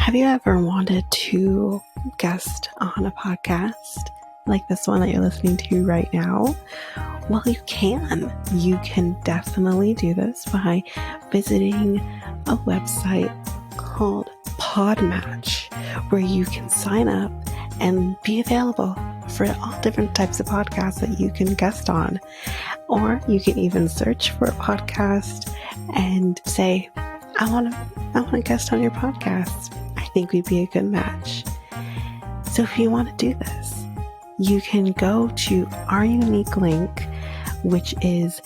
Have you ever wanted to guest on a podcast like this one that you're listening to right now? Well, you can. You can definitely do this by visiting a website called Podmatch, where you can sign up and be available for all different types of podcasts that you can guest on. Or you can even search for a podcast and say, I want to guest on your podcast. I think we'd be a good match. So if you want to do this, you can go to our unique link, which is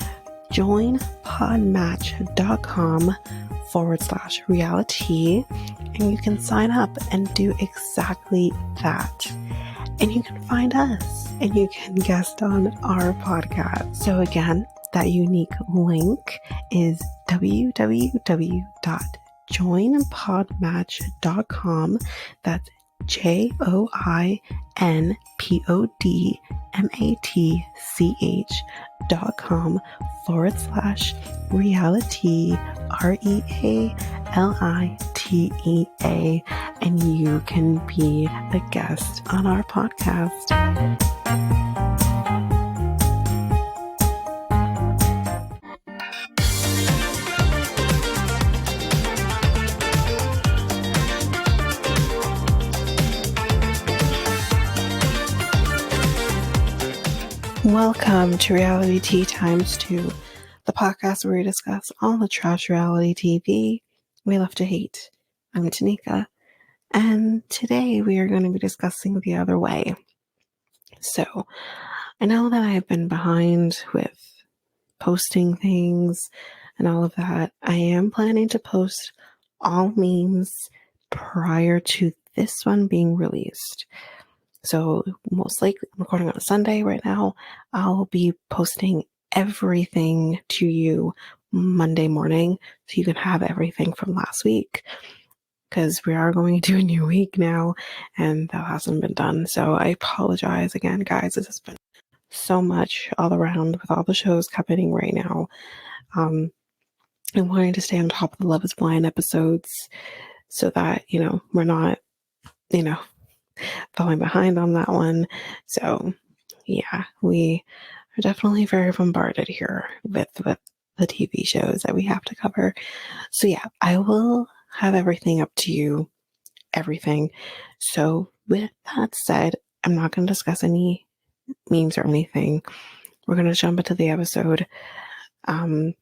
joinpodmatch.com/reality, and you can sign up and do exactly that. And you can find us and you can guest on our podcast. So again, that unique link is www.joinpodmatch.com. That's joinpodmatch.com/reality, REALITEA, and you can be a guest on our podcast. Welcome to Reality Tea Times 2, the podcast where we discuss all the trash reality TV we love to hate. I'm Tanika, and today we are going to be discussing The Other Way. So, I know that I have been behind with posting things and all of that. I am planning to post all memes prior to this one being released. So most likely, I'm recording on a Sunday right now. I'll be posting everything to you Monday morning so you can have everything from last week, because we are going into a new week now and that hasn't been done. So I apologize again, guys. This has been so much all around with all the shows happening right now. I'm wanting to stay on top of the Love is Blind episodes so that, we're not, falling behind on that one. So yeah, we are definitely very bombarded here with the TV shows that we have to cover. So yeah, I will have everything up to you, everything. So with that said, I'm not going to discuss any memes or anything. We're going to jump into the episode. Also,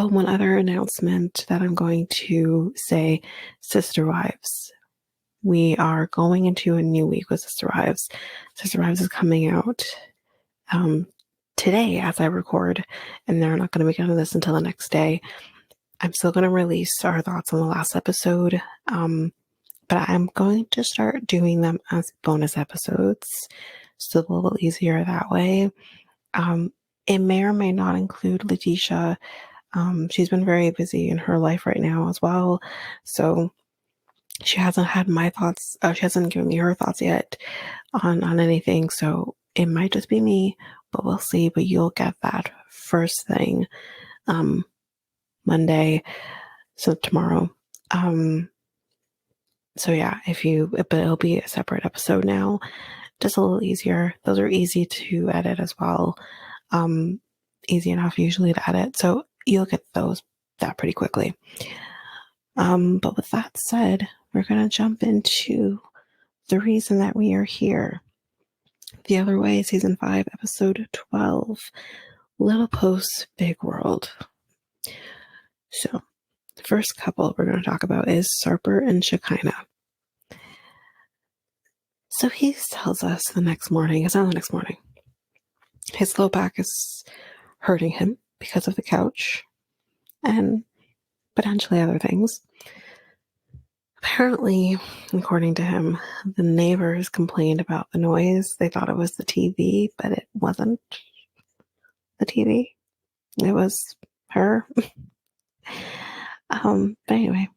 one other announcement that I'm going to say, Sister Wives. We are going into a new week with Sister Wives. Sister Wives is coming out today as I record, and they're not going to be getting this until the next day. I'm still going to release our thoughts on the last episode, but I'm going to start doing them as bonus episodes. So a little easier that way. It may or may not include Letitia. She's been very busy in her life right now as well. So she hasn't had my thoughts. She hasn't given me her thoughts yet on anything. So it might just be me, but we'll see. But you'll get that first thing Monday. So tomorrow. So yeah, but it'll be a separate episode now. Just a little easier. Those are easy to edit as well. Easy enough usually to edit. So you'll get that pretty quickly. But with that said, we're going to jump into the reason that we are here. The Other Way, Season 5, Episode 12, Little Post, Big World. So, the first couple we're going to talk about is Sarper and Shekinah. So he tells us it's not the next morning, his low back is hurting him because of the couch and potentially other things. Apparently, according to him, the neighbors complained about the noise. They thought it was the TV, but it wasn't the TV. It was her. But anyway,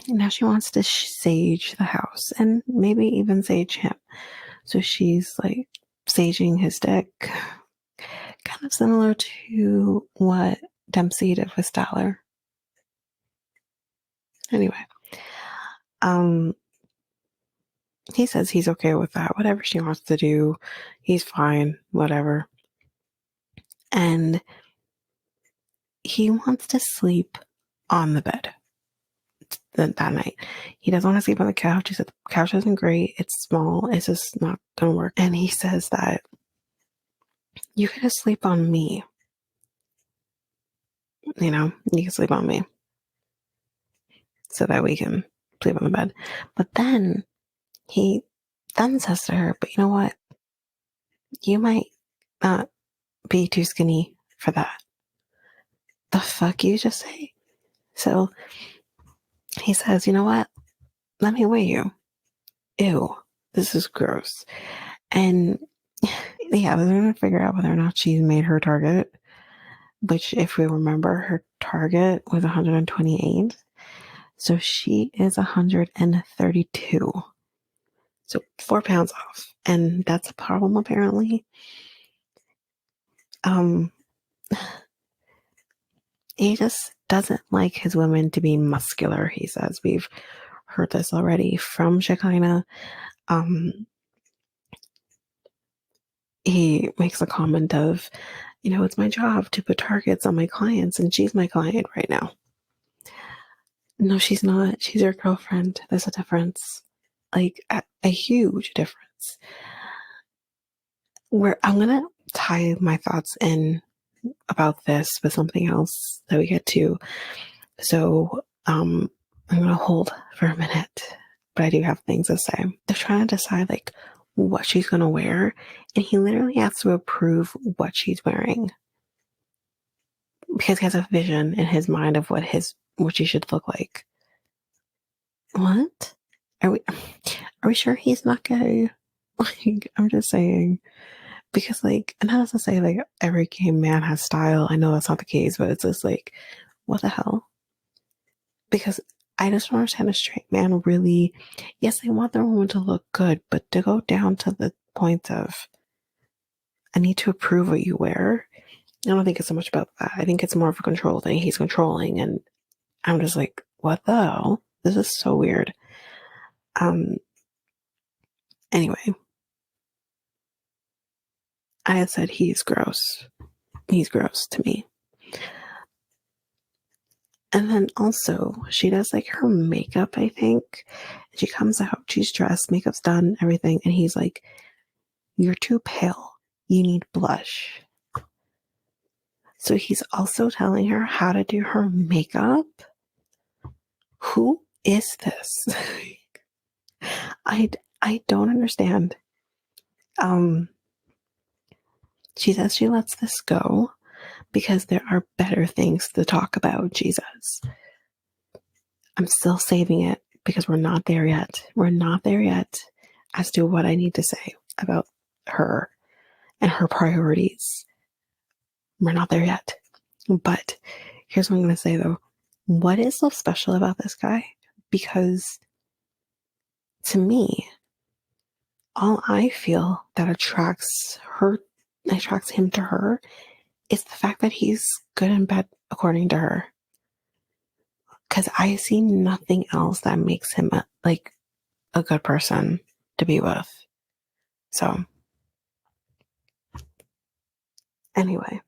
now she wants to sage the house and maybe even sage him. So she's like saging his dick, kind of similar to what Dempsey did with Styler. Anyway, He says he's okay with that. Whatever she wants to do, he's fine, whatever. And he wants to sleep on the bed that night. He doesn't want to sleep on the couch. He said the couch isn't great. It's small. It's just not going to work. And he says that you can just sleep on me. You know, you can sleep on me so that we can sleep on the bed. But then he then says to her, but you know what? You might not be too skinny for that. The fuck you just say? So he says, you know what? Let me weigh you. Ew, this is gross. And yeah, they're going to figure out whether or not she's made her target, which if we remember, her target was 128. So she is 132. So 4 pounds off. And that's a problem apparently. He just doesn't like his women to be muscular, he says. We've heard this already from Shekinah. He makes a comment of, you know, it's my job to put targets on my clients, and she's my client right now. No, she's not. She's your girlfriend. There's a difference. Like, a huge difference. Where I'm going to tie my thoughts in about this with something else that we get to. So, I'm going to hold for a minute, but I do have things to say. They're trying to decide, like, what she's going to wear, and he literally has to approve what she's wearing because he has a vision in his mind of what she should look like. What? Are we sure he's not gay? Like, I'm just saying, because like, and that doesn't say like every gay man has style. I know that's not the case, but it's just like, what the hell? Because I just don't understand a straight man really. Yes, they want their woman to look good, but to go down to the point of, I need to approve what you wear. I don't think it's so much about that. I think it's more of a control thing. He's controlling, and I'm just like, what the hell? This is so weird. Anyway, I had said he's gross. He's gross to me. And then also, she does like her makeup, I think. She comes out, she's dressed, makeup's done, everything. And he's like, you're too pale. You need blush. So he's also telling her how to do her makeup. Who is this? I don't understand. She says she lets this go because there are better things to talk about, Jesus. I'm still saving it because we're not there yet. We're not there yet as to what I need to say about her and her priorities. We're not there yet. But here's what I'm going to say though. What is so special about this guy? Because to me, all I feel that attracts him to her is the fact that he's good in bed according to her. Because I see nothing else that makes him like a good person to be with. So, anyway.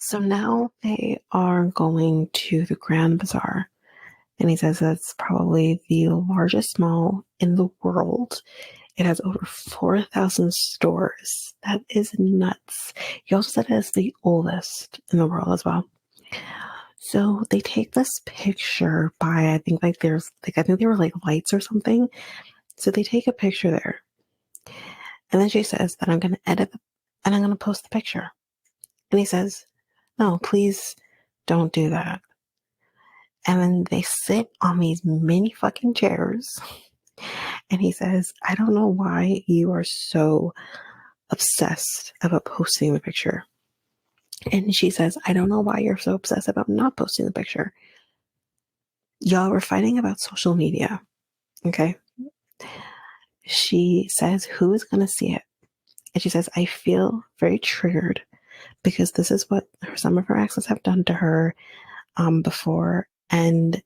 So now they are going to the Grand Bazaar. And he says that's probably the largest mall in the world. It has over 4,000 stores. That is nuts. He also said it is the oldest in the world as well. So they take this picture by, I think like there's like, I think there were like lights or something. So they take a picture there. And then she says that I'm going to edit and I'm going to post the picture. And he says, no, please don't do that. And then they sit on these mini fucking chairs. And he says, I don't know why you are so obsessed about posting the picture. And she says, I don't know why you're so obsessed about not posting the picture. Y'all were fighting about social media. Okay. She says, who is going to see it? And she says, I feel very triggered because this is what some of her exes have done to her. before, and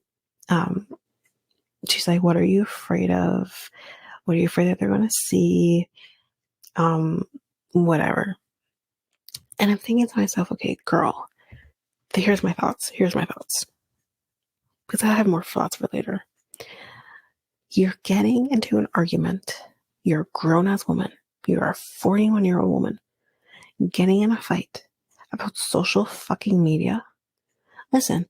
she's like, what are you afraid of? What are you afraid that they're going to see? Whatever. And I'm thinking to myself, okay, girl, here's my thoughts. Because I have more thoughts for later. You're getting into an argument. You're a grown ass woman. You're a 41-year-old woman getting in a fight about social fucking media. Listen,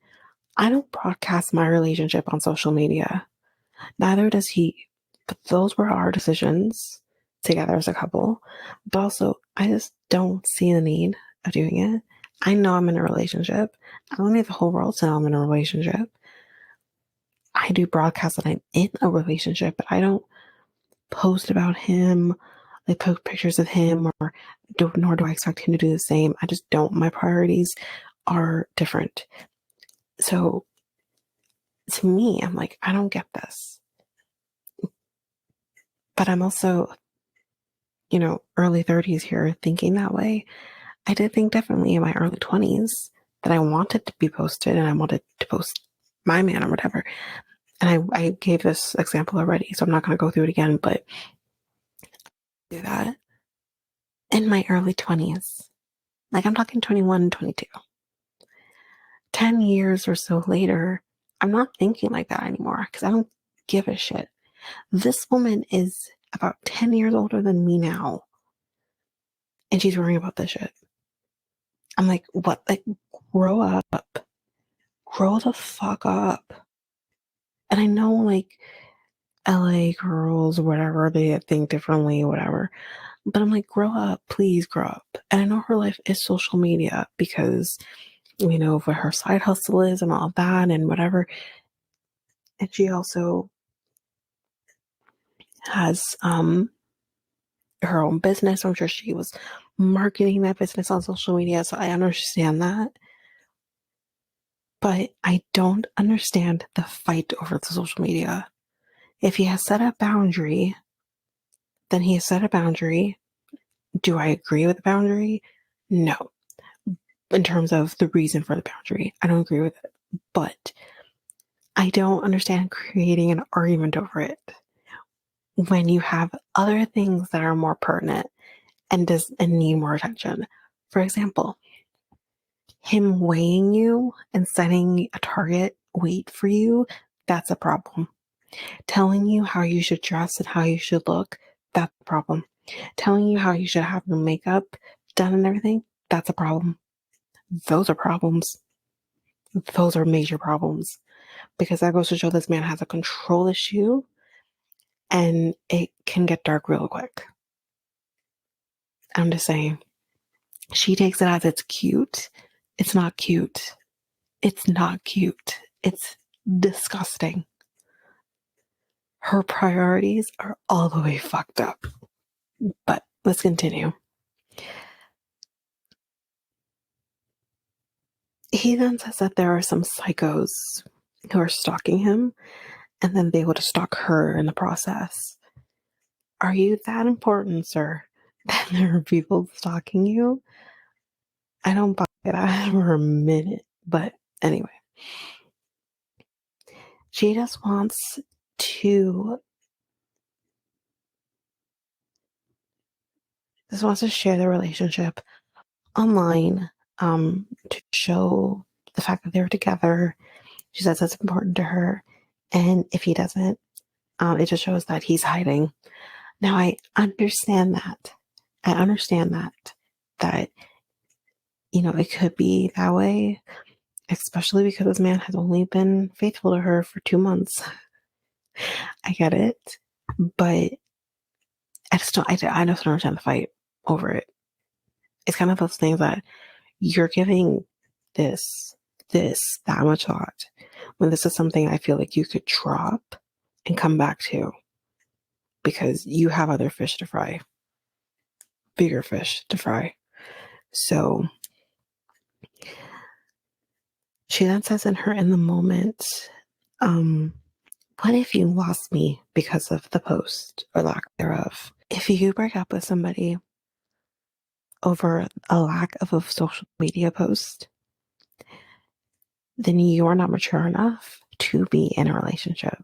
I don't broadcast my relationship on social media. Neither does he. But those were our decisions together as a couple. But also, I just don't see the need of doing it. I know I'm in a relationship. I don't need the whole world to know I'm in a relationship. I do broadcast that I'm in a relationship, but I don't post about him, like post pictures of him, or nor do I expect him to do the same. I just don't. My priorities are different. So to me, I'm like, I don't get this. But I'm also, early 30s here thinking that way. I did think differently in my early 20s that I wanted to be posted and I wanted to post my man or whatever. And I gave this example already, so I'm not going to go through it again, but do that in my early 20s. Like I'm talking 21, 22. 10 years or so later, I'm not thinking like that anymore because I don't give a shit. This woman is about 10 years older than me now. And she's worrying about this shit. I'm like, what? Like, grow up. Grow the fuck up. And I know, like, LA girls, whatever, they think differently, whatever. But I'm like, grow up. Please grow up. And I know her life is social media because, what her side hustle is and all that and whatever. And she also has her own business. I'm sure she was marketing that business on social media, so I understand that. But I don't understand the fight over the social media. If he has set a boundary, then he has set a boundary. Do I agree with the boundary? No. In terms of the reason for the boundary, I don't agree with it. But I don't understand creating an argument over it when you have other things that are more pertinent and need more attention. For example, him weighing you and setting a target weight for you, that's a problem. Telling you how you should dress and how you should look, that's a problem. Telling you how you should have your makeup done and everything, that's a problem. Those are problems. Those are major problems. Because that goes to show this man has a control issue and it can get dark real quick. I'm just saying. She takes it as it's cute. It's not cute. It's not cute. It's disgusting. Her priorities are all the way fucked up. But let's continue. He then says that there are some psychos who are stalking him and then they would stalk her in the process. Are you that important, sir, that there are people stalking you? I don't buy that for a minute. But anyway. She just wants to share their relationship online, to show the fact that they're together. She says that's important to her. And if he doesn't, it just shows that he's hiding. Now, I understand that. That, it could be that way, especially because this man has only been faithful to her for 2 months. I get it. But I just don't understand the fight over it. It's kind of those things that you're giving this, that much thought when this is something I feel like you could drop and come back to because you have other fish to fry, bigger fish to fry. So she then says in the moment, what if you lost me because of the post or lack thereof? If you break up with somebody over a lack of a social media post, then you are not mature enough to be in a relationship.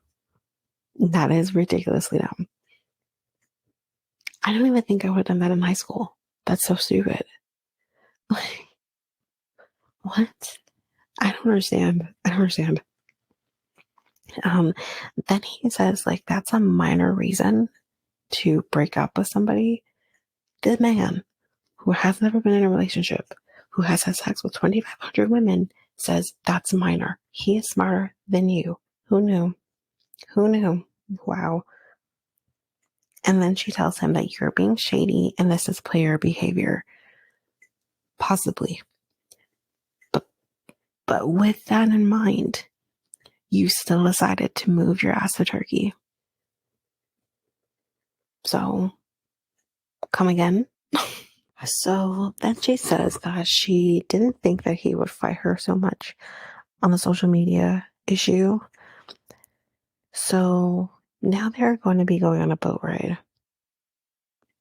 That is ridiculously dumb. I don't even think I would have done that in high school. That's so stupid. Like, what? I don't understand. I don't understand. Then he says, like, that's a minor reason to break up with somebody. The man who has never been in a relationship, who has had sex with 2,500 women, says that's minor. He is smarter than you. Who knew? Who knew? Wow. And then she tells him that you're being shady and this is player behavior. Possibly. But with that in mind, you still decided to move your ass to Turkey. So, come again? So then she says that she didn't think that he would fight her so much on the social media issue. So now they're going to be going on a boat ride.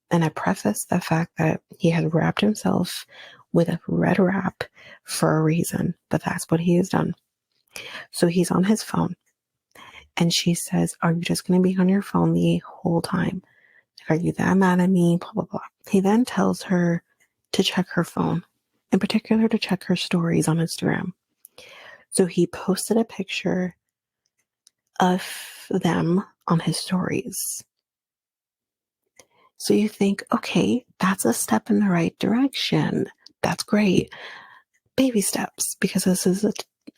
And I preface the fact that he had wrapped himself with a red wrap for a reason, but that's what he has done. So he's on his phone. And she says, are you just going to be on your phone the whole time? Are you that mad at me? Blah, blah, blah. He then tells her to check her phone, in particular to check her stories on Instagram. So he posted a picture of them on his stories. So you think, okay, that's a step in the right direction. That's great. Baby steps, because this is an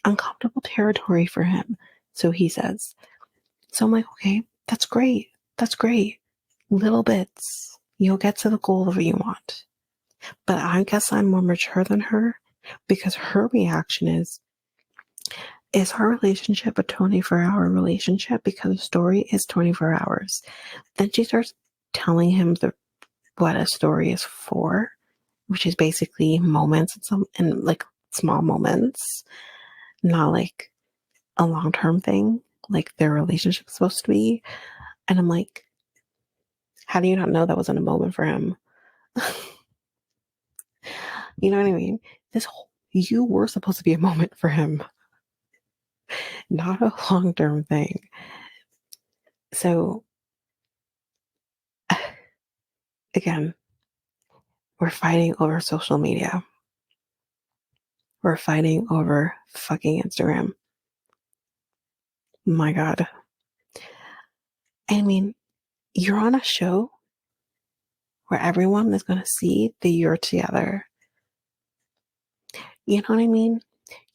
uncomfortable territory for him. So he says. So I'm like, okay, that's great. That's great. Little bits. You'll get to the goal that you want. But I guess I'm more mature than her, because her reaction is our relationship a 24-hour relationship? Because the story is 24 hours. Then she starts telling him what a story is for, which is basically moments and like small moments, not like a long-term thing, like their relationship is supposed to be. And I'm like, how do you not know that wasn't a moment for him? You know what I mean? You were supposed to be a moment for him, not a long-term thing. So again, we're fighting over social media. We're fighting over fucking Instagram. My God. I mean, you're on a show where everyone is going to see that you're together. You know what I mean?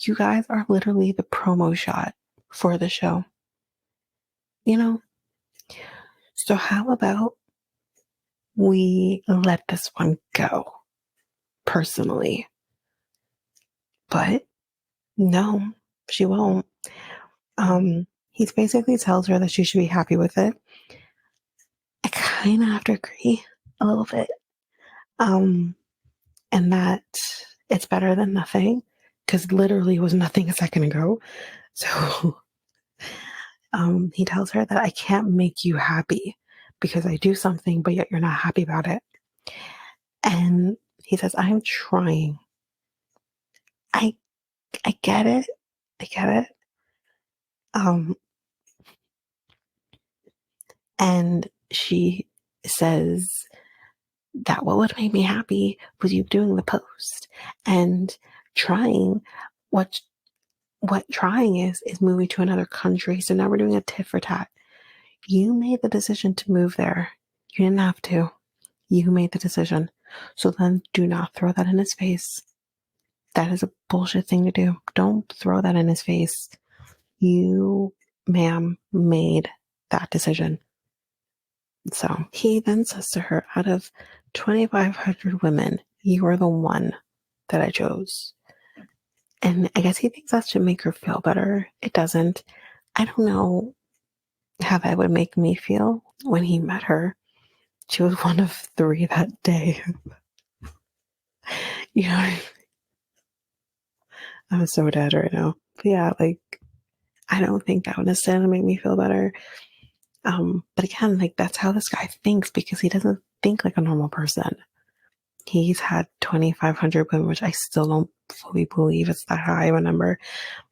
You guys are literally the promo shot for the show. You know? So how about we let this one go personally? But no, she won't. He basically tells her that she should be happy with it. I kind of have to agree a little bit. And that it's better than nothing, because literally it was nothing a second ago. So he tells her that I can't make you happy because I do something, but yet you're not happy about it. And he says, I'm trying. I get it. I get it. And she says that what would make me happy was you doing the post and trying. What trying is moving to another country. So now we're doing a tit for tat. You made the decision to move there. You didn't have to. You made the decision. So then do not throw that in his face. That is a bullshit thing to do. Don't throw that in his face. You, ma'am, made that decision. So he then says to her, out of 2,500 women, you are the one that I chose. And I guess he thinks that should make her feel better. It doesn't. I don't know how that would make me feel when he met her. She was one of 3 that day. You know what I mean? I'm so dead right now. But yeah, like, I don't think that would necessarily make me feel better. But again, like, that's how this guy thinks, because he doesn't think like a normal person. he's had 2,500 women, which I still don't fully believe it's that high of a number.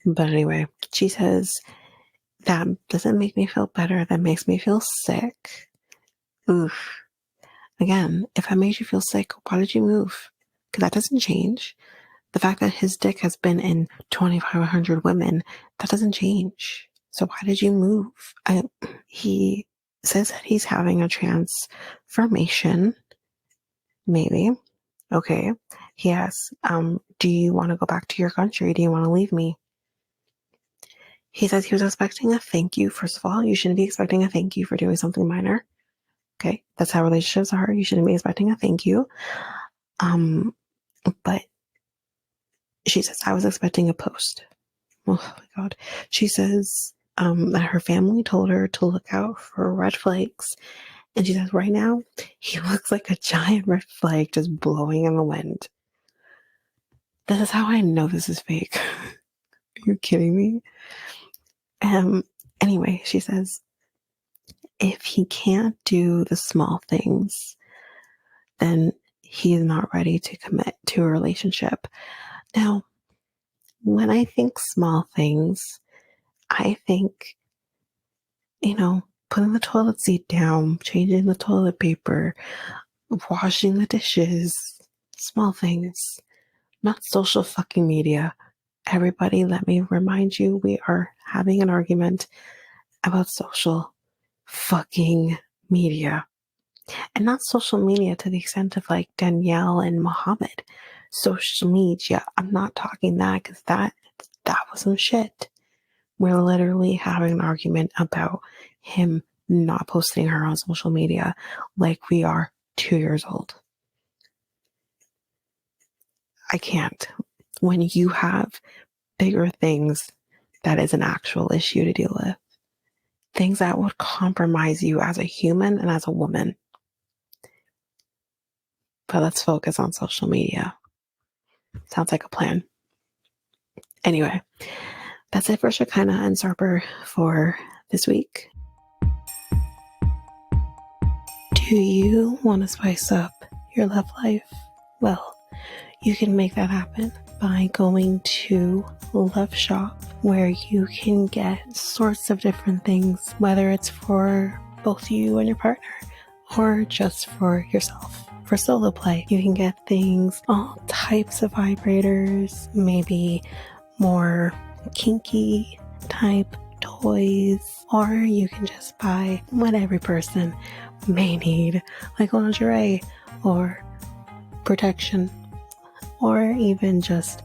But anyway, she says, that doesn't make me feel better. That makes me feel sick. Oof. Again, if I made you feel sick, why did you move? Because that doesn't change. The fact that his dick has been in 2,500 women, that doesn't change. So why did you move? He says that he's having a transformation. Maybe. Okay. He asks, do you want to go back to your country? Do you want to leave me? He says he was expecting a thank you. First of all, you shouldn't be expecting a thank you for doing something minor. Okay. That's how relationships are. You shouldn't be expecting a thank you. But she says, I was expecting a post. Oh my God. She says that her family told her to look out for red flags. And she says, right now, he looks like a giant red flag just blowing in the wind. This is how I know this is fake. Are you kidding me? Anyway, she says, if he can't do the small things, then he is not ready to commit to a relationship. Now, when I think small things, I think, putting the toilet seat down, changing the toilet paper, washing the dishes, small things, not social fucking media. Everybody, let me remind you, we are having an argument about social fucking media. And not social media to the extent of like Danielle and Muhammad. Social media, I'm not talking that because that was some shit. We're literally having an argument about him not posting her on social media like we are 2 years old. I can't. When you have bigger things, that is an actual issue to deal with. Things that would compromise you as a human and as a woman. But let's focus on social media. Sounds like a plan. Anyway, that's it for Shekinah and Sarper for this week. Do you want to spice up your love life? Well, you can make that happen by going to Love Shop, where you can get sorts of different things, whether it's for both you and your partner or just for yourself. For solo play, you can get things, all types of vibrators, maybe more kinky type toys, or you can just buy what every person may need, like lingerie or protection, or even just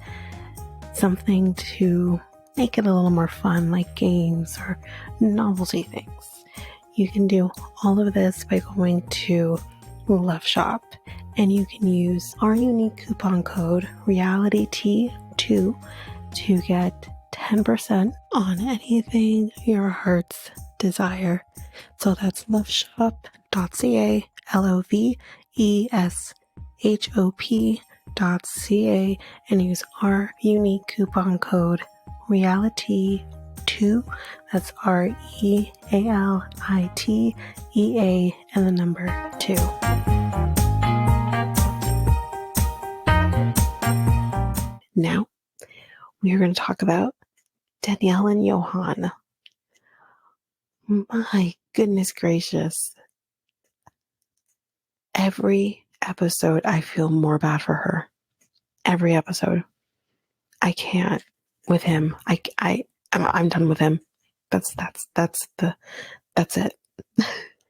something to make it a little more fun, like games or novelty things. You can do all of this by going to Love Shop, and you can use our unique coupon code REALITYT2 to get 10% on anything your heart's desire. So that's loveshop.ca, loveshop.ca, and use our unique coupon code REALITY2. That's REALITEA and the number 2. Now, we are going to talk about Danielle and Yohan. My goodness gracious. Every episode, I feel more bad for her. Every episode. I can't with him. I'm done with him. That's it.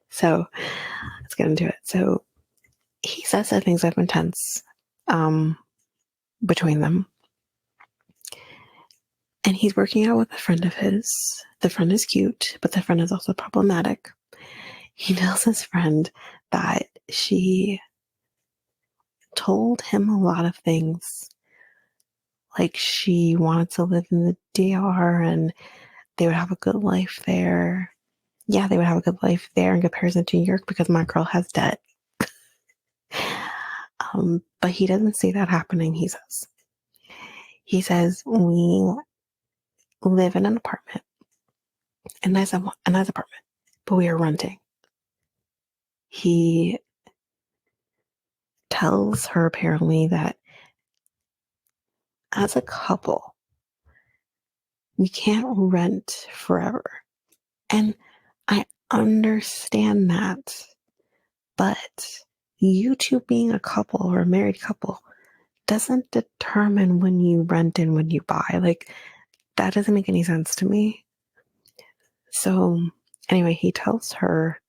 So let's get into it. So he says that things have been tense between them. And he's working out with a friend of his. The friend is cute, but the friend is also problematic. He tells his friend that she told him a lot of things. Like she wanted to live in the DR and they would have a good life there. Yeah, they would have a good life there in comparison to New York because my girl has debt. But he doesn't see that happening, he says. He says, we live in an apartment. A nice apartment. But we are renting. He tells her apparently that as a couple, you can't rent forever. And I understand that. But you two being a couple or a married couple doesn't determine when you rent and when you buy. Like, that doesn't make any sense to me. So, anyway, he tells her,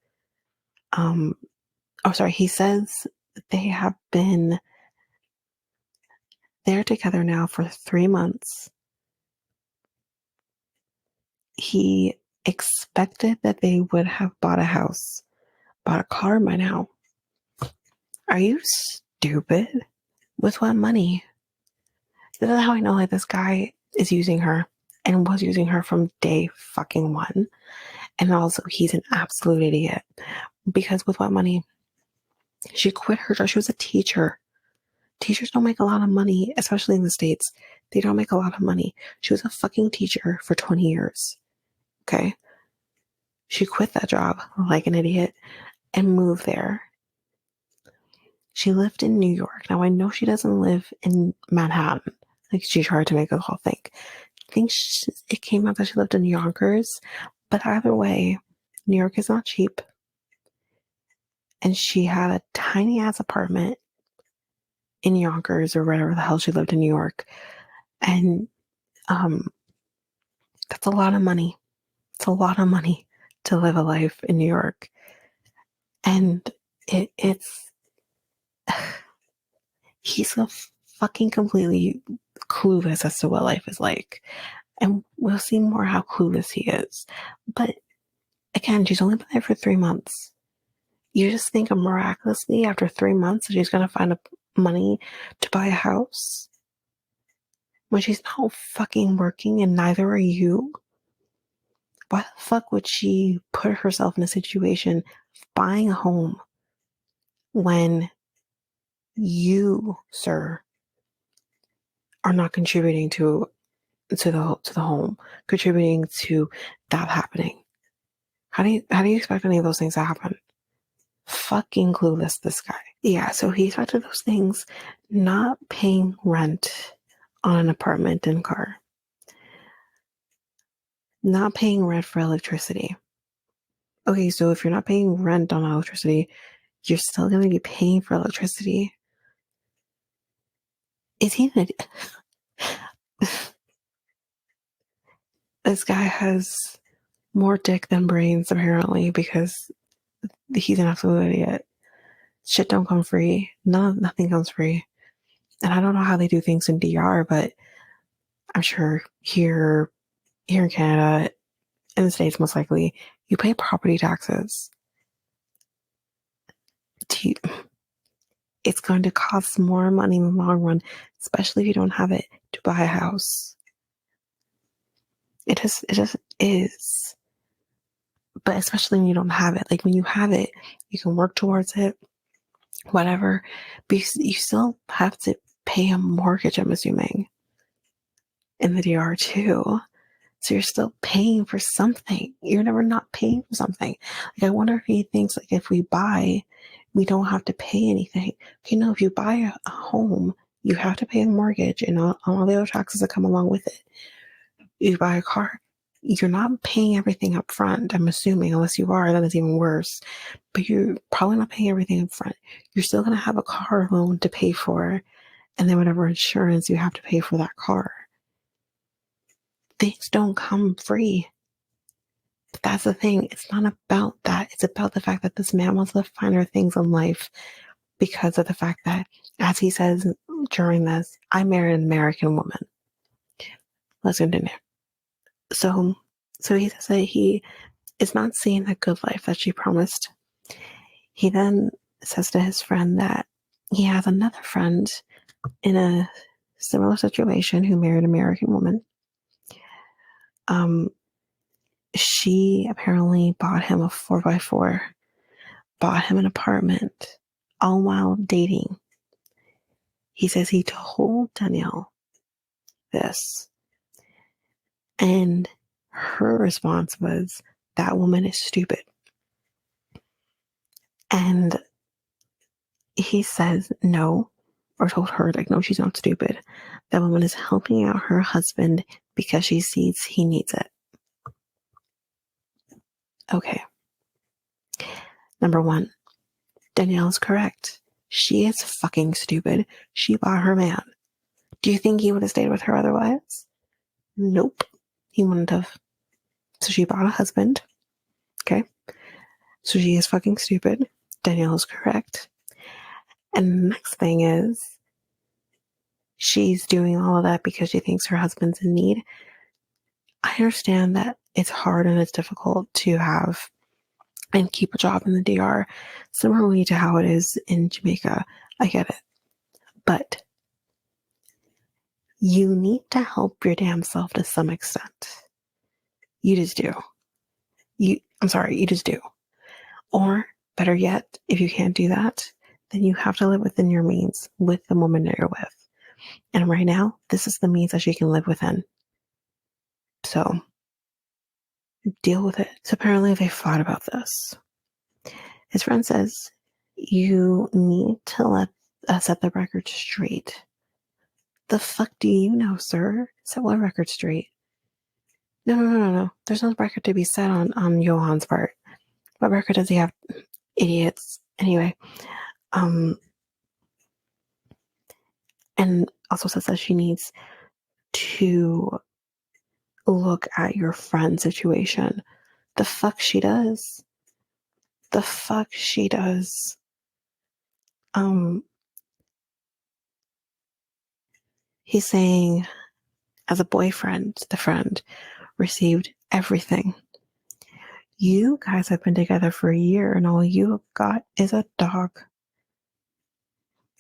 he says they have been they're together now for 3 months. He expected that they would have bought a house, bought a car by now. Are you stupid? With what money? This is how I know that this guy is using her and was using her from day fucking one. And also, he's an absolute idiot. Because with what money? She quit her job. She was a teacher. Teachers don't make a lot of money, especially in the States. They don't make a lot of money. She was a fucking teacher for 20 years. Okay? She quit that job like an idiot and moved there. She lived in New York. Now, I know she doesn't live in Manhattan. Like, she tried to make us all think. I think it came out that she lived in Yonkers. But either way, New York is not cheap. And she had a tiny ass apartment in Yonkers or wherever the hell she lived in New York. And that's a lot of money. It's a lot of money to live a life in New York. And it's he's so fucking completely clueless as to what life is like. And we'll see more how clueless he is. But again, she's only been there for 3 months. You just think miraculously after 3 months she's going to find money to buy a house? When she's not fucking working and neither are you? Why the fuck would she put herself in a situation of buying a home when you, sir, are not contributing to the home, contributing to that happening? How do you expect any of those things to happen? Fucking clueless, this guy. Yeah, so he expected those things, not paying rent on an apartment and car, not paying rent for electricity. Okay, so if you're not paying rent on electricity, you're still going to be paying for electricity. Is he an idiot? This guy has more dick than brains, apparently, because he's an absolute idiot. Shit don't come free. Nothing comes free. And I don't know how they do things in DR, but I'm sure here in Canada, in the States most likely, you pay property taxes. It's going to cost more money in the long run, especially if you don't have it to buy a house. It just is. But especially when you don't have it. Like, when you have it, you can work towards it, whatever. But you still have to pay a mortgage, I'm assuming, in the DR too. So you're still paying for something. You're never not paying for something. Like, I wonder if he thinks, like, if we buy, we don't have to pay anything. Okay, no, if you buy a home, you have to pay a mortgage and all the other taxes that come along with it. You buy a car, you're not paying everything up front, I'm assuming, unless you are, then it's even worse. But you're probably not paying everything up front. You're still going to have a car loan to pay for, and then whatever insurance you have to pay for that car. Things don't come free. But that's the thing. It's not about that. It's about the fact that this man wants the finer things in life because of the fact that, as he says during this, I married an American woman. Let's continue. So he says that he is not seeing the good life that she promised. He then says to his friend that he has another friend in a similar situation who married an American woman. She apparently bought him a 4x4, bought him an apartment, all while dating. He says he told Danielle this, and her response was, "That woman is stupid." And he says no, or told her, like, no, she's not stupid. That woman is helping out her husband because she sees he needs it. Okay. Number one, Danielle is correct. She is fucking stupid. She bought her man. Do you think he would have stayed with her otherwise? Nope. He wouldn't have. So she bought a husband. Okay. So she is fucking stupid. Danielle is correct. And the next thing is, she's doing all of that because she thinks her husband's in need. I understand that it's hard and it's difficult to have and keep a job in the DR, similarly to how it is in Jamaica. I get it. But you need to help your damn self to some extent. You just do. You just do. Or better yet, if you can't do that, then you have to live within your means with the woman that you're with. And right now, this is the means that she can live within. So deal with it. So apparently they fought about this. His friend says, you need to set the record straight. The fuck do you know, sir? Set what record straight? No. There's no record to be set on Yohan's part. What record does he have? Idiots. Anyway, and also says that she needs to look at your friend's situation. The fuck she does. The fuck she does. He's saying, as a boyfriend, the friend received everything. You guys have been together for a year and all you got is a dog.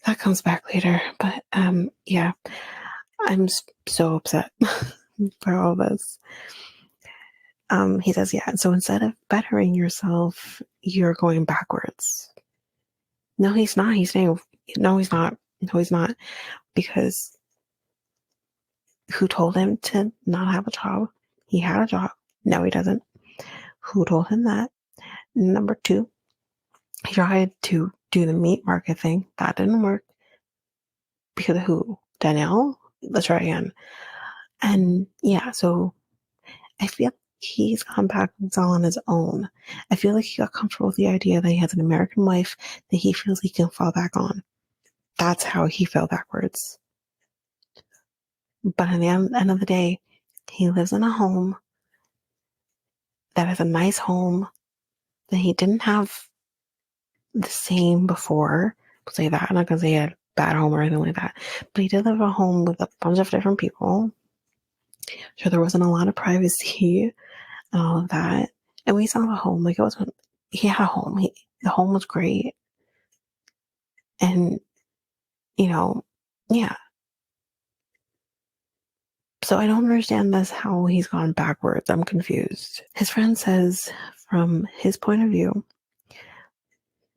That comes back later, but yeah, I'm so upset for all this. He says, yeah, so instead of bettering yourself, you're going backwards. No, he's not. He's saying, no, he's not. No, he's not. Because who told him to not have a job? He had a job. No, he doesn't. Who told him that? Number two, he tried to do the meat market thing. That didn't work. Because of who? Danielle? Let's try again. And yeah, so I feel he's gone backwards all on his own. I feel like he got comfortable with the idea that he has an American wife that he feels he can fall back on. That's how he fell backwards. But at the end of the day, he lives in a home that is a nice home that he didn't have the same before. I'll say that. I'm not going to say he had a bad home or anything like that. But he did live in a home with a bunch of different people. Sure, there wasn't a lot of privacy and all of that. And we saw the home. Like, it wasn't, he had a home. The home was great. And, yeah. So I don't understand this, how he's gone backwards. I'm confused. His friend says, from his point of view,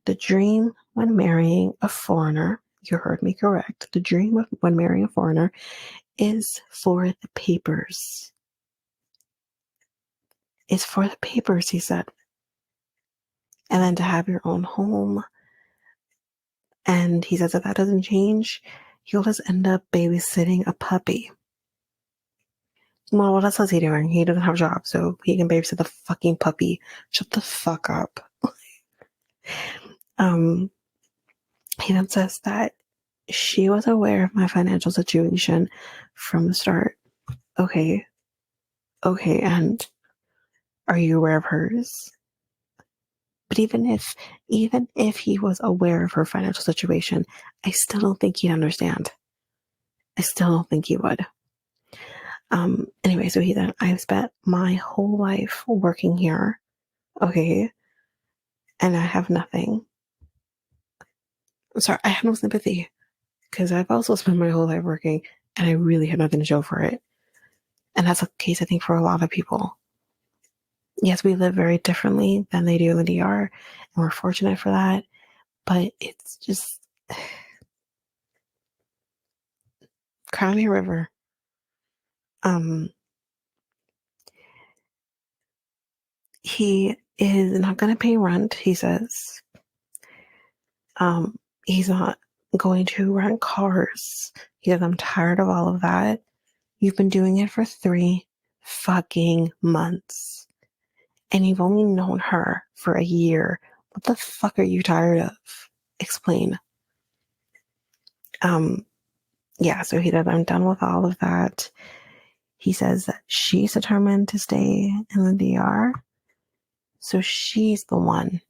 the dream when marrying a foreigner, you heard me correct, the dream when marrying a foreigner is for the papers. It's for the papers, he said. And then to have your own home. And he says if that doesn't change, you'll just end up babysitting a puppy. Well, what else is he doing? He doesn't have a job, so he can babysit the fucking puppy. Shut the fuck up. He then says that she was aware of my financial situation from the start. Okay, and are you aware of hers? But even if he was aware of her financial situation, I still don't think he'd understand. I still don't think he would. Anyway, so he then, I've spent my whole life working here. Okay. And I have nothing. I'm sorry, I have no sympathy. Because I've also spent my whole life working and I really have nothing to show for it. And that's the case, I think, for a lot of people. Yes, we live very differently than they do in the DR, and we're fortunate for that. But it's just Cry River. He is not going to pay rent, he says. He's not going to rent cars. He says, I'm tired of all of that. You've been doing it for 3 fucking months. And you've only known her for a year. What the fuck are you tired of? Explain. Yeah, so he says, I'm done with all of that. He says that she's determined to stay in the DR. So she's the one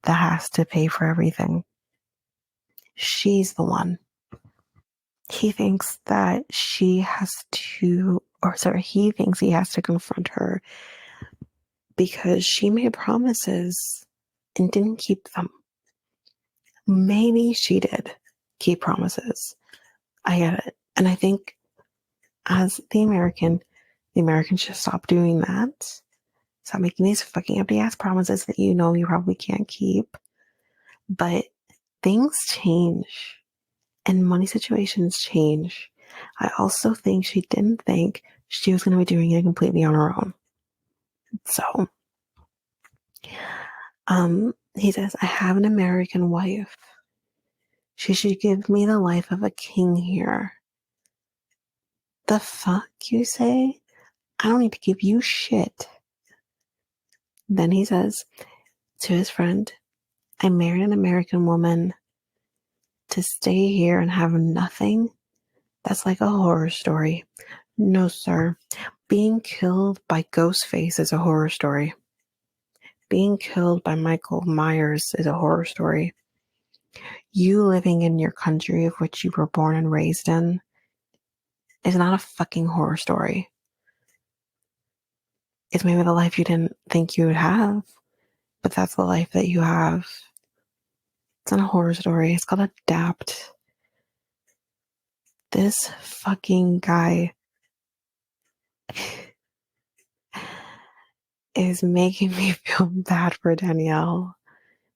that has to pay for everything. She's the one. He thinks that he thinks he has to confront her because she made promises and didn't keep them. Maybe she did keep promises. I get it. And I think as the Americans should stop doing that. Stop making these fucking empty ass promises that you know you probably can't keep. But things change and money situations change. I also think she didn't think she was going to be doing it completely on her own. So, he says, I have an American wife. She should give me the life of a king here. The fuck, you say? I don't need to give you shit. Then he says to his friend, I married an American woman to stay here and have nothing. That's like a horror story. No, sir. Being killed by Ghostface is a horror story. Being killed by Michael Myers is a horror story. You living in your country of which you were born and raised in is not a fucking horror story. It's maybe the life you didn't think you would have, but that's the life that you have. It's not a horror story. It's called adapt. This fucking guy is making me feel bad for Danielle,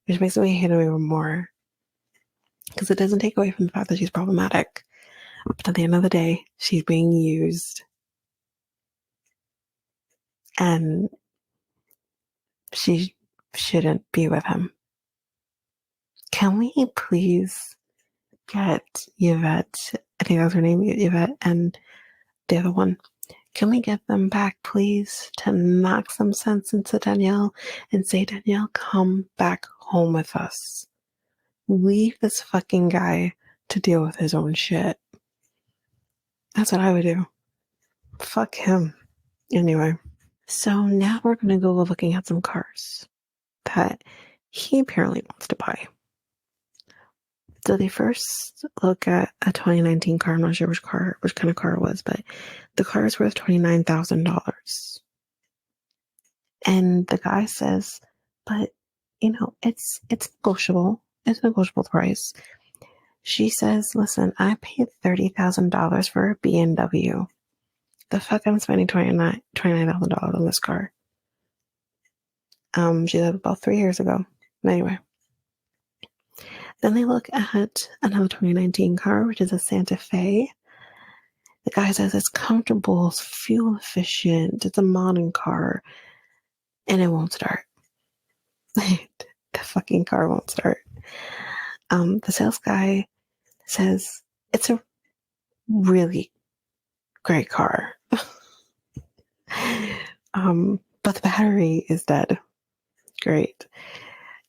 which makes me hate her even more. Because it doesn't take away from the fact that she's problematic. But at the end of the day, she's being used. And she shouldn't be with him. Can we please get Yvette, I think that's her name, Yvette, and the other one, can we get them back, please, to knock some sense into Danielle and say, Danielle, come back home with us. Leave this fucking guy to deal with his own shit. That's what I would do. Fuck him. Anyway, so now we're going to go looking at some cars that he apparently wants to buy. So they first look at a 2019 car. I'm not sure which kind of car it was, but the car is worth $29,000. And the guy says, but you know, it's negotiable. It's a negotiable price. She says, listen, I paid $30,000 for a BMW. The fuck I'm spending $29,000 on this car. She said about 3 years ago. Anyway. Then they look at another 2019 car, which is a Santa Fe. The guy says it's comfortable, it's fuel efficient, it's a modern car, and it won't start. The fucking car won't start. The sales guy says it's a really great car. But the battery is dead. Great.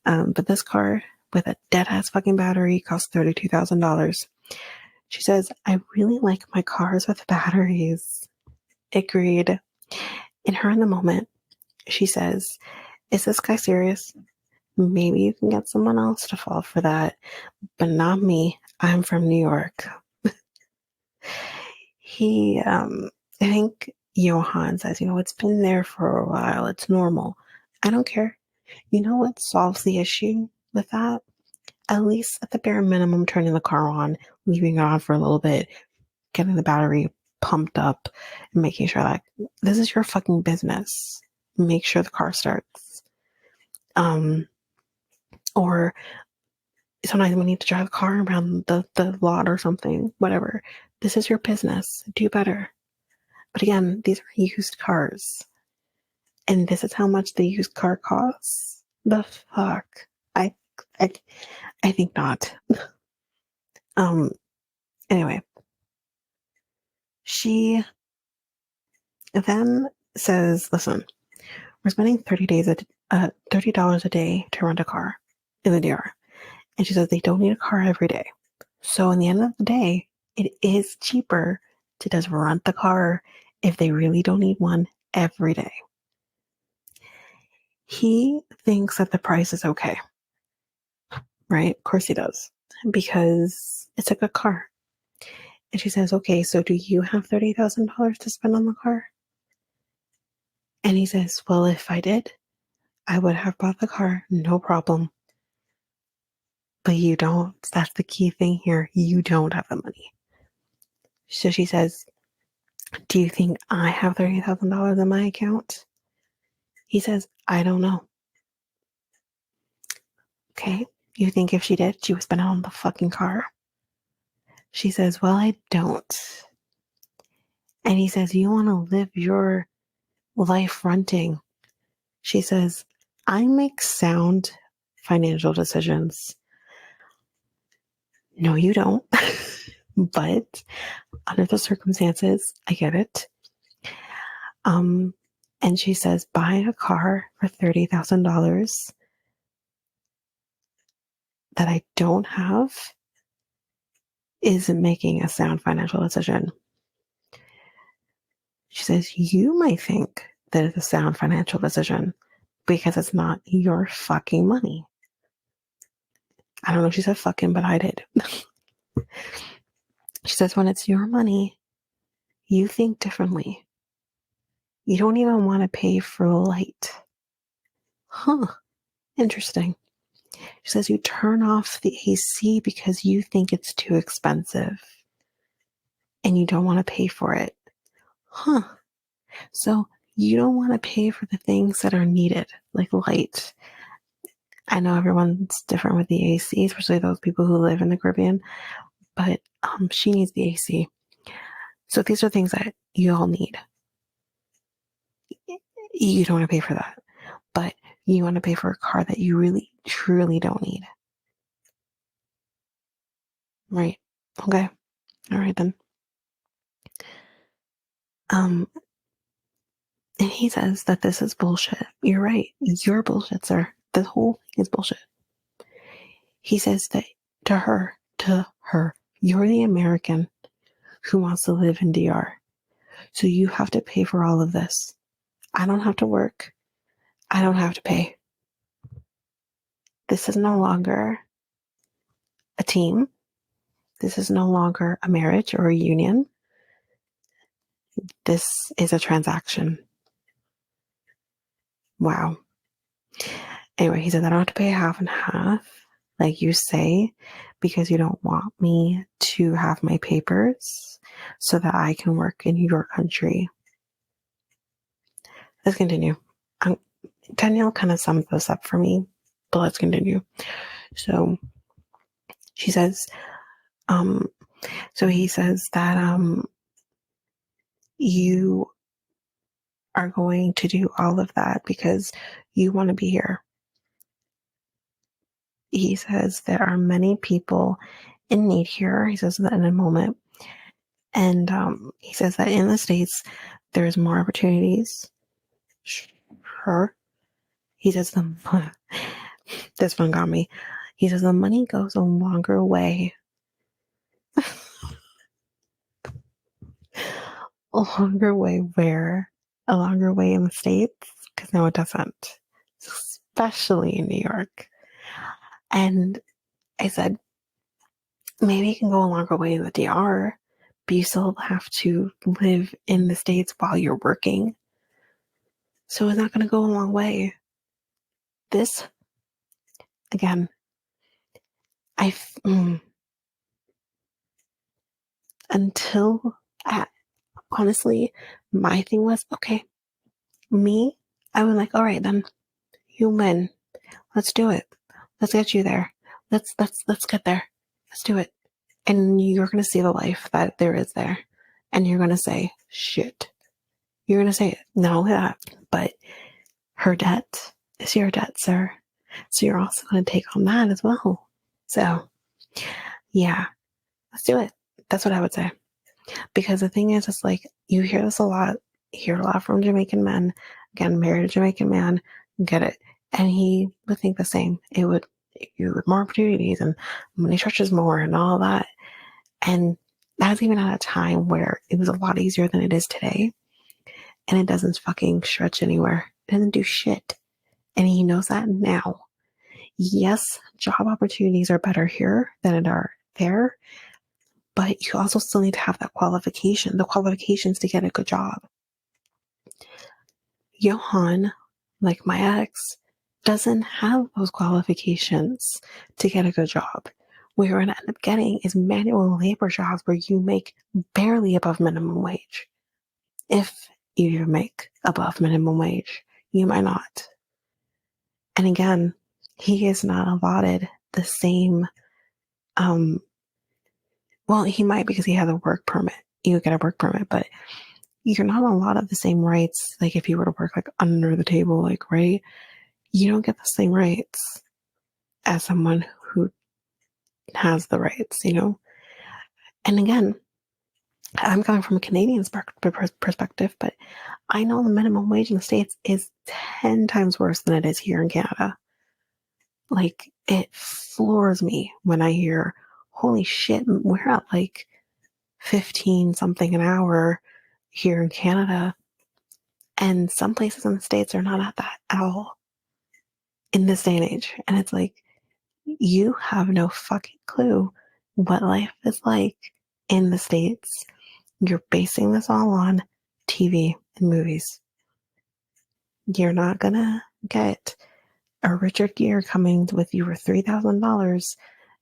But this car with a dead-ass fucking battery costs $32,000. She says, I really like my cars with batteries. Agreed. In her in the moment, she says, is this guy serious? Maybe you can get someone else to fall for that, but not me. I'm from New York. I think Yohan says, it's been there for a while. It's normal. I don't care. You know what solves the issue with that? At least at the bare minimum, turning the car on, leaving it on for a little bit, getting the battery pumped up, and making sure that this is your fucking business. Make sure the car starts. Or sometimes we need to drive the car around the lot or something, whatever. This is your business. Do better. But again, these are used cars. And this is how much the used car costs. The fuck? I think not. Anyway, she then says, listen, we're spending $30 a day to rent a car in the DR. And she says they don't need a car every day. So in the end of the day, it is cheaper to just rent the car if they really don't need one every day. He thinks that the price is okay, right? Of course he does, because it's a good car. And she says, okay, so do you have $30,000 to spend on the car? And he says, well, if I did, I would have bought the car, no problem. But you don't. That's the key thing here. You don't have the money. So she says, do you think I have $30,000 in my account? He says, I don't know. Okay. You think if she did, she would spend it on the fucking car? She says, well, I don't. And he says, you want to live your life renting? She says, I make sound financial decisions. No, you don't. But under the circumstances, I get it. And she says, buying a car for $30,000 that I don't have isn't making a sound financial decision. She says, you might think that it's a sound financial decision because it's not your fucking money. I don't know if she said fucking, but I did. She says, when it's your money, you think differently. You don't even want to pay for light. Huh. Interesting. She says, you turn off the AC because you think it's too expensive and you don't want to pay for it. Huh. So you don't want to pay for the things that are needed, like light. I know everyone's different with the AC, especially those people who live in the Caribbean, but she needs the AC. So these are things that you all need. You don't want to pay for that, but you want to pay for a car that you really, truly don't need. Right. Okay. All right then. And he says that this is bullshit. You're right. You're bullshit, sir. This whole thing is bullshit. He says that to her, you're the American who wants to live in DR. So you have to pay for all of this. I don't have to work. I don't have to pay. This is no longer a team. This is no longer a marriage or a union. This is a transaction. Wow. Anyway, he said, I don't have to pay half and half, like you say, because you don't want me to have my papers so that I can work in your country. Let's continue. Danielle kind of summed this up for me, but let's continue. So she says, so he says that you are going to do all of that because you want to be here. He says there are many people in need here. He says that in a moment. And he says that in the States, there's more opportunities. Sure. He says this one got me. He says the money goes a longer way. A longer way where? A longer way in the States? Because no, it doesn't. Especially in New York. And I said, maybe it can go a longer way in the DR, but you still have to live in the States while you're working. So it's not going to go a long way. This, again, honestly, my thing was, okay, I was like, all right, then you win. Let's do it. Let's get you there. Let's get there. Let's do it. And you're going to see the life that there is there. And you're going to say, shit. You're going to say it. Not only that, but her debt is your debt, sir. So you're also going to take on that as well. So, yeah. let's do it. That's what I would say. Because the thing is, it's like, you hear this a lot. You hear a lot from Jamaican men. Again, married a Jamaican man, get it. And he would think the same. You would more opportunities and money stretches more and all that. And that's even at a time where it was a lot easier than it is today. And it doesn't fucking stretch anywhere. It doesn't do shit. And he knows that now. Yes, job opportunities are better here than it are there. But you also still need to have that qualification, the qualifications to get a good job. Yohan, like my ex, doesn't have those qualifications to get a good job. What you're going to end up getting is manual labor jobs where you make barely above minimum wage. If you even make above minimum wage, you might not. And again, he is not allotted the same, well, he might because he has a work permit. You get a work permit, but you're not a lot of the same rights. Like if you were to work like under the table, like, right, you don't get the same rights as someone who has the rights, you know? And again, I'm coming from a Canadian perspective, but I know the minimum wage in the States is 10 times worse than it is here in Canada. Like, it floors me when I hear, holy shit, we're at like 15 something an hour here in Canada. And some places in the States are not at that at all in this day and age. And it's like, you have no fucking clue what life is like in the States. You're basing this all on TV and movies. You're not gonna get a Richard Gere coming with you for $3,000,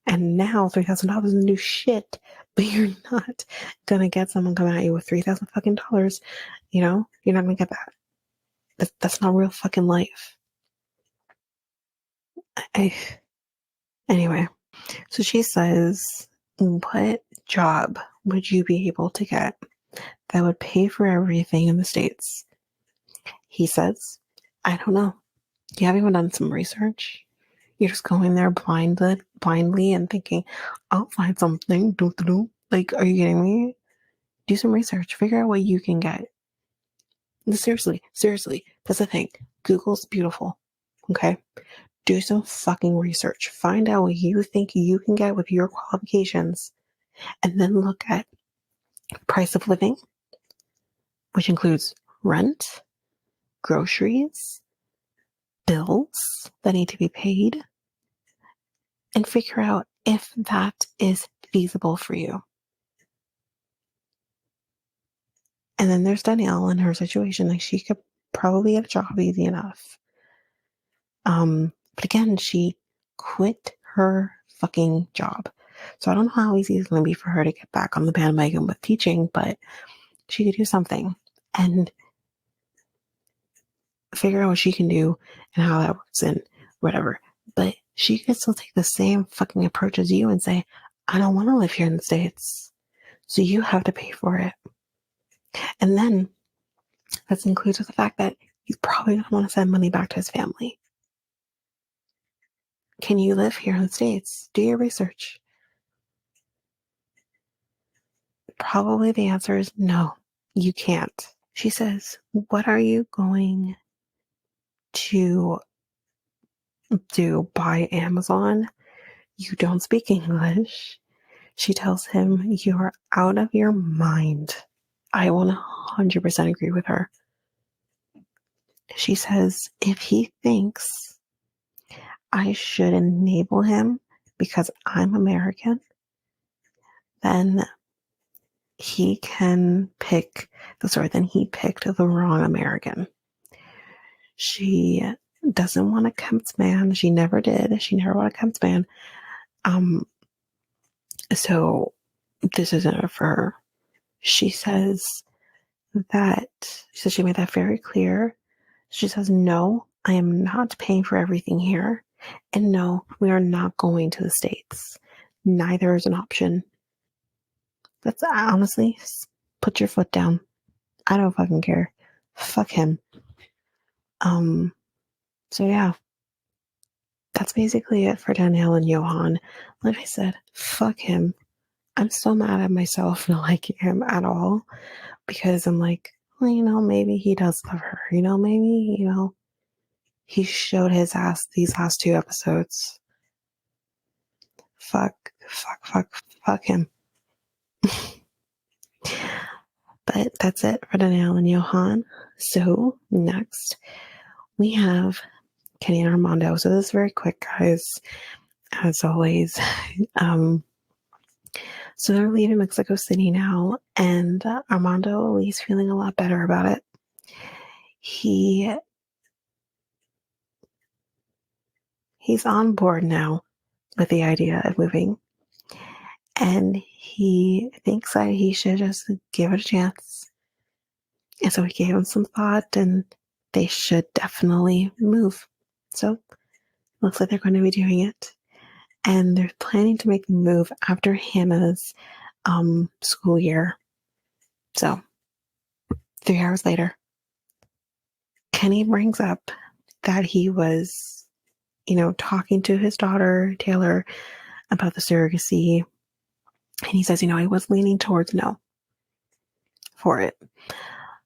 and now $3,000 is new shit, but you're not gonna get someone coming at you with $3,000 fucking dollars. You know, you're not gonna get that. That's not real fucking life. Anyway, so she says, what job would you be able to get that would pay for everything in the States? He says, I don't know. You haven't even done some research. You're just going there blindly and thinking, I'll find something. Like, are you kidding me? Do some research. Figure out what you can get. Seriously, that's the thing. Google's beautiful. Okay? Do some fucking research. Find out what you think you can get with your qualifications. And then look at price of living, which includes rent, groceries, bills that need to be paid, and figure out if that is feasible for you. And then there's Danielle in her situation. Like, she could probably get a job easy enough. But again, she quit her fucking job. So I don't know how easy it's going to be for her to get back on the bandwagon with teaching, but she could do something and figure out what she can do and how that works and whatever. But she could still take the same fucking approach as you and say, I don't want to live here in the States. So you have to pay for it. And then that's included with the fact that he's probably going to want to send money back to his family. Can you live here in the States? Do your research. Probably the answer is no, you can't. She says, what are you going to do? Buy Amazon? You don't speak English. She tells him, you are out of your mind. I 100% agree with her. She says, if he thinks I should enable him because I'm American, then he can pick then he picked the wrong American. She doesn't want a Kemp's man. She never did. She never wanted a Kemp's man. So this isn't for her. She says she made that very clear. She says, no, I am not paying for everything here. And no, we are not going to the States. Neither is an option. That's honestly, put your foot down. I don't fucking care. Fuck him. So yeah, that's basically it for Danielle and Yohan. Like I said, fuck him. I'm so mad at myself for not liking him at all because I'm like, well, maybe he does love her. Maybe, he showed his ass these last 2 episodes. Fuck him. But that's it for Danielle and Yohan. So next we have Kenny and Armando. So this is very quick, guys, as always. So they're leaving Mexico City now, and Armando is feeling a lot better about it. He's on board now with the idea of moving, and he thinks that he should just give it a chance. And so he gave him some thought, and they should definitely move. So looks like they're going to be doing it, and they're planning to make the move after Hannah's school year. So 3 hours later, Kenny brings up that he was, talking to his daughter, Taylor, about the surrogacy. And he says, he was leaning towards no for it.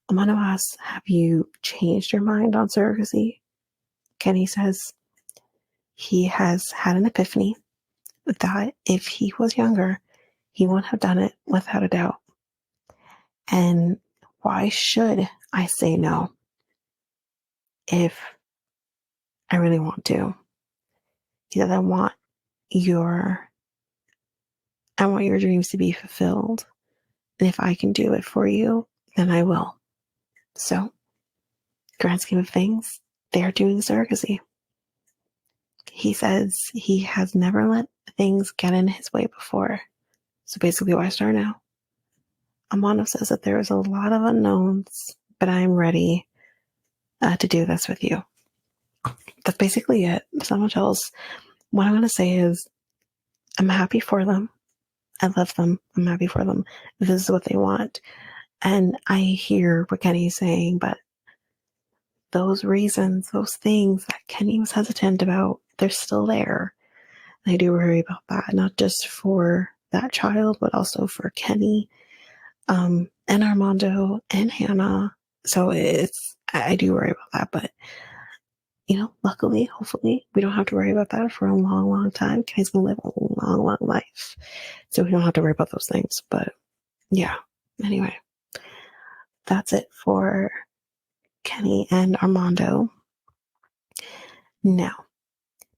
Armando asks, have you changed your mind on surrogacy? Kenny says he has had an epiphany that if he was younger, he would have done it without a doubt. And why should I say no if I really want to? He says, I want your dreams to be fulfilled. And if I can do it for you, then I will. So, grand scheme of things, they are doing surrogacy. He says he has never let things get in his way before. So basically, why start now? Armando says that there is a lot of unknowns, but I'm ready to do this with you. That's basically it. There's not much else. What I'm going to say is I'm happy for them. I love them. I'm happy for them. This is what they want. And I hear what Kenny's saying, but those reasons, those things that Kenny was hesitant about, they're still there. And I do worry about that, not just for that child, but also for Kenny, and Armando and Hannah. So I do worry about that, but luckily, hopefully, we don't have to worry about that for a long, long time. Kenny's gonna live a long, long life. So we don't have to worry about those things. But yeah, anyway, that's it for Kenny and Armando. Now,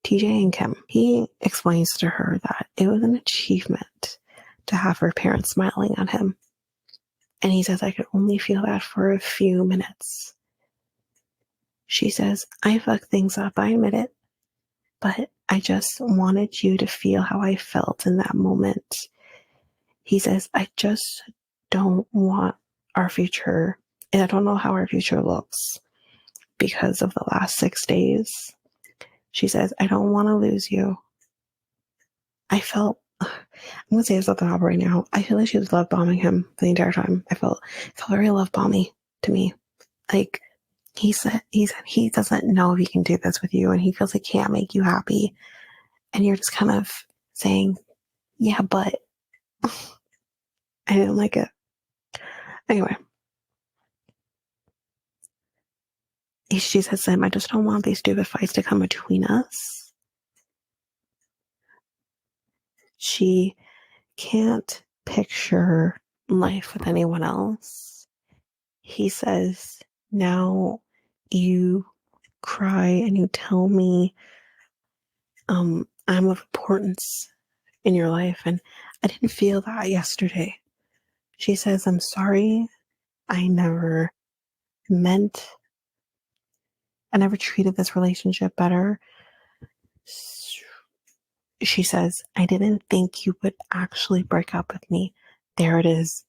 TJ and Kim, he explains to her that it was an achievement to have her parents smiling at him. And he says, I could only feel that for a few minutes. She says, I fucked things up, I admit it. But I just wanted you to feel how I felt in that moment. He says, I just don't want our future, and I don't know how our future looks because of the last 6 days. She says, I don't want to lose you. I'm going to say this at the top right now. I feel like she was love bombing him the entire time. It felt very love bomby to me. Like, he said he doesn't know if he can do this with you, and he feels like he can't make you happy. And you're just kind of saying, yeah, but I didn't like it. Anyway, she says to him, I just don't want these stupid fights to come between us. She can't picture life with anyone else. He says, now you cry and you tell me I'm of importance in your life, and I didn't feel that yesterday. She says, I'm sorry. I never treated this relationship better. She says, I didn't think you would actually break up with me. There it is.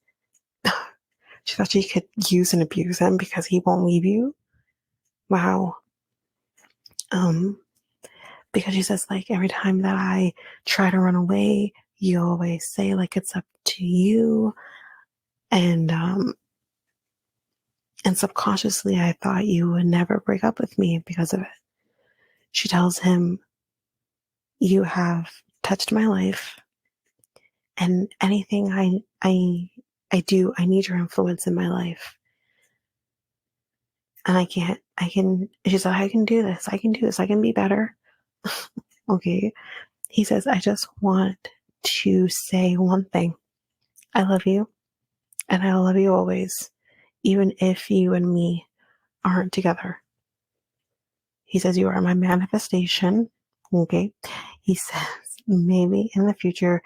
She thought she could use and abuse him because he won't leave you. Wow. Because she says, like, every time that I try to run away, you always say, like, it's up to you. And subconsciously, I thought you would never break up with me because of it. She tells him, you have touched my life, And anything I do, I need your influence in my life. And she said, I can do this. I can do this. I can be better. Okay. He says, I just want to say one thing. I love you and I love you always, even if you and me aren't together. He says, you are my manifestation. Okay. He says, maybe in the future,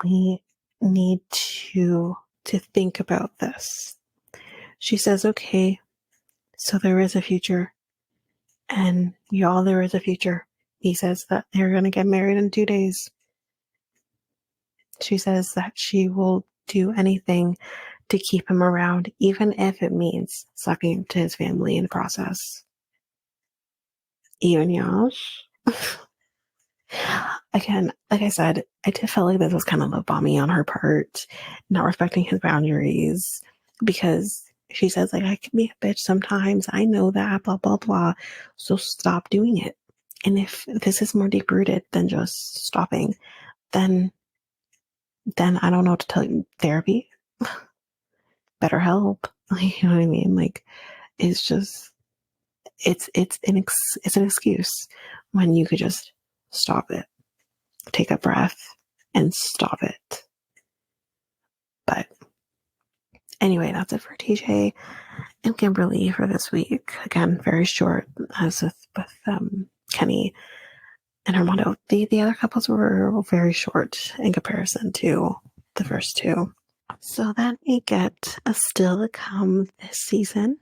we need to think about this. She says, okay, so there is a future. And y'all, there is a future. He says that they're going to get married in 2 days. She says that she will do anything to keep him around, even if it means sucking to his family in the process. Even Yash. Again, like I said, I did feel like this was kind of love bombing on her part, not respecting his boundaries, because she says, like, I can be a bitch sometimes. I know that, blah, blah, blah. So stop doing it. And if this is more deep rooted than just stopping, then I don't know what to tell you. Therapy, better help. Like, you know what I mean? Like, it's just, it's an excuse when you could just stop it, take a breath and stop it. But anyway, that's it for TJ and Kimberly for this week. Again, very short, as with Kenny and Armando. The other couples were very short in comparison to the first two. So then we get a still to come this season.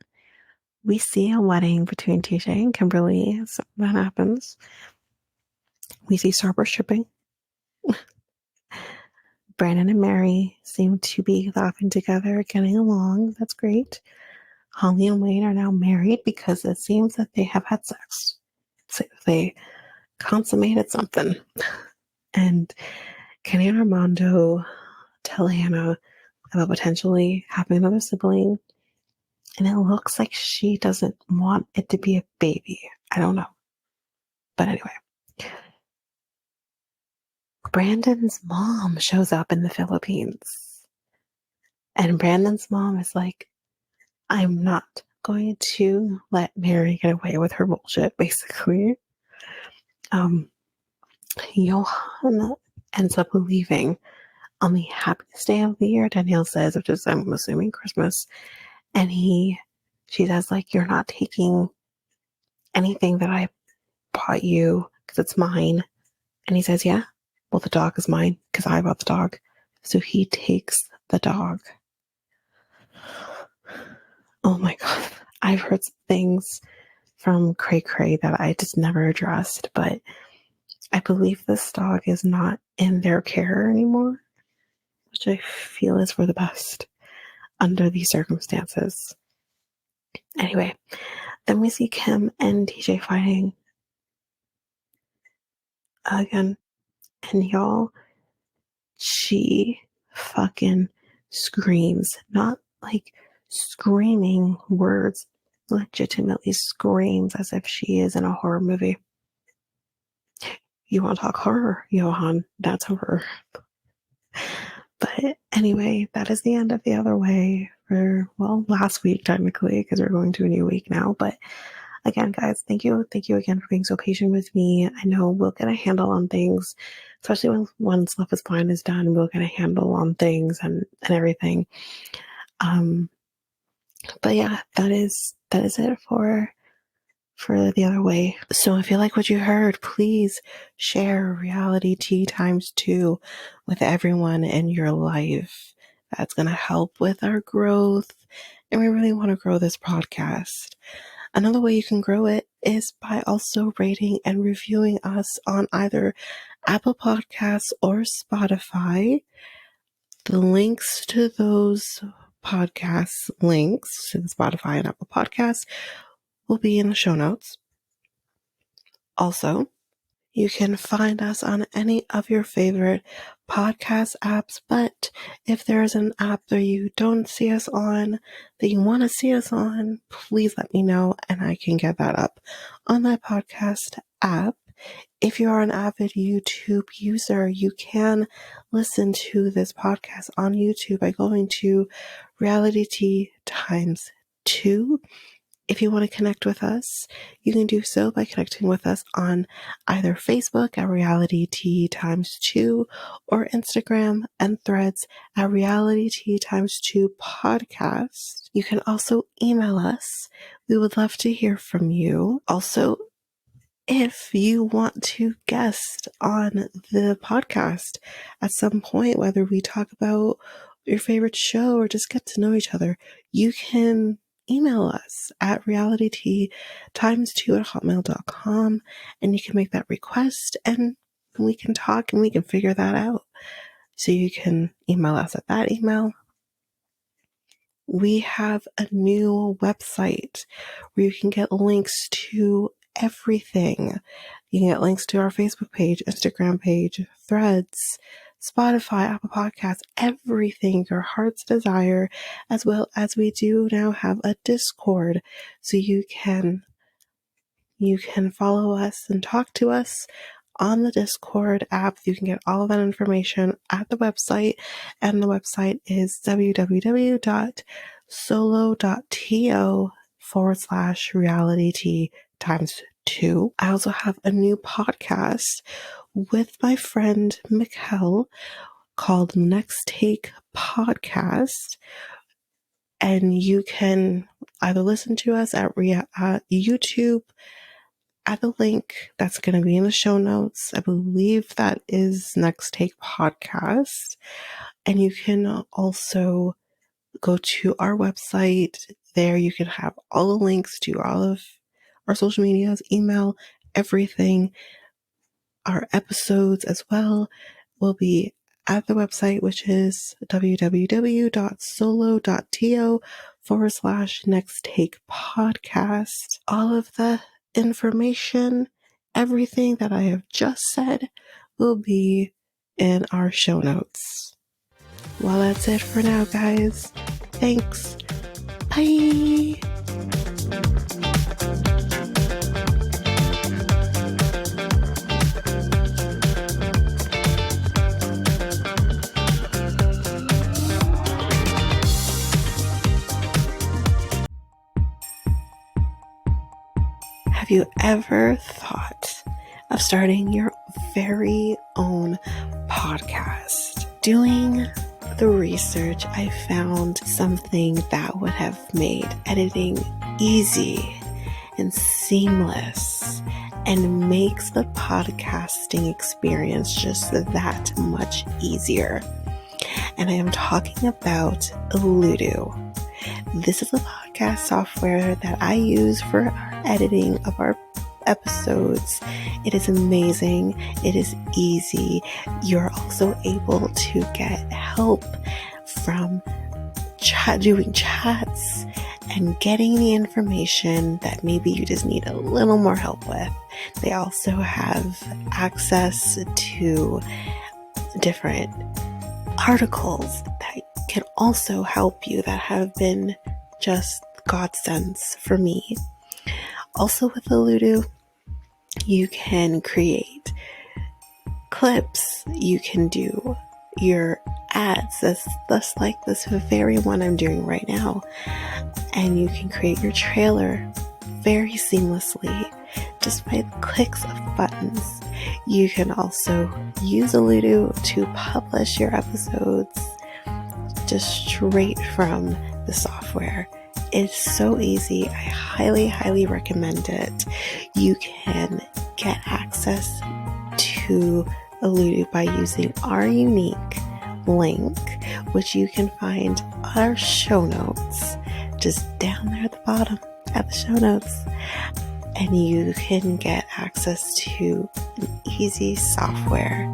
We see a wedding between TJ and Kimberly. So that happens. We see Sarper shipping. Brandon and Mary seem to be laughing together, getting along. That's great. Holly and Wayne are now married because it seems that they have had sex. So they consummated something. And Kenny and Armando tell Hannah about potentially having another sibling. And it looks like she doesn't want it to be a baby. I don't know. But anyway. Brandon's mom shows up in the Philippines. And Brandon's mom is like, I'm not going to let Mary get away with her bullshit, basically. Yohan ends up leaving on the happiest day of the year, Danielle says, which is, I'm assuming, Christmas. And she says, like, you're not taking anything that I bought you because it's mine. And he says, yeah, well, the dog is mine because I bought the dog. So he takes the dog. Oh my God. I've heard things from Cray Cray that I just never addressed, but I believe this dog is not in their care anymore, which I feel is for the best under these circumstances. Anyway, then we see Kim and TJ fighting again. And y'all, she fucking screams. Not like screaming words, legitimately screams as if she is in a horror movie. You want to talk horror, Yohan? That's horror. But anyway, that is the end of The Other Way for, well, last week technically, because we're going to a new week now. But again, guys, thank you again for being so patient with me. I know we'll get a handle on things, especially when Love is Blind is done. We'll get a handle on things and everything. But yeah, that is it for The Other Way. So if you like what you heard, please share Reality Tea ×2 with everyone in your life. That's going to help with our growth. And we really want to grow this podcast. Another way you can grow it is by also rating and reviewing us on either Apple Podcasts or Spotify. The links to those podcasts, links to the Spotify and Apple Podcasts, will be in the show notes. Also, you can find us on any of your favorite podcast apps, but if there's an app that you don't see us on, that you want to see us on, please let me know and I can get that up on that podcast app. if you are an avid YouTube user, you can listen to this podcast on YouTube by going to Reality T times 2. If you want to connect with us, you can do so by connecting with us on either Facebook at Reality T times 2 or Instagram and Threads at Reality T times 2 podcast. You can also email us. We would love to hear from you. Also, if you want to guest on the podcast at some point, whether we talk about your favorite show or just get to know each other, you can email us at realitytimes2@hotmail.com, and you can make that request and we can talk and we can figure that out. So you can email us at that email. We have a new website where you can get links to everything. You can get links to our Facebook page, Instagram page, Threads, Spotify, Apple Podcasts, everything your heart's desire, as well as we do now have a Discord, so you can follow us and talk to us on the Discord app. You can get all of that information at the website, and the website is www.solo.to/realityt times 2. I also have a new podcast with my friend Mikkel called Next Take Podcast, and you can either listen to us at YouTube at the link that's going to be in the show notes. I believe that is Next Take Podcast. And you can also go to our website. There you can have all the links to all of our social medias, email, everything. Our episodes as well will be at the website, which is www.solo.to/Next Take Podcast. All of the information, everything that I have just said, will be in our show notes. Well, that's it for now, guys. Thanks. Bye. Have you ever thought of starting your very own podcast? Doing the research, I found something that would have made editing easy and seamless and makes the podcasting experience just that much easier. And I am talking about Ludo. This is a podcast software that I use for our editing of our episodes. It is amazing. It is easy. You're also able to get help from doing chats and getting the information that maybe you just need a little more help with. They also have access to different articles that can also help you, that have been just godsends for me. Also with the Ludo, you can create clips, you can do your ads, that's like this very one I'm doing right now, and you can create your trailer very seamlessly just by the clicks of buttons. You can also use a Ludo to publish your episodes just straight from the software. It's so easy. I highly recommend it. You can get access to a Ludo by using our unique link, which you can find on our show notes, just down there at the bottom at the show notes. And you can get access to an easy software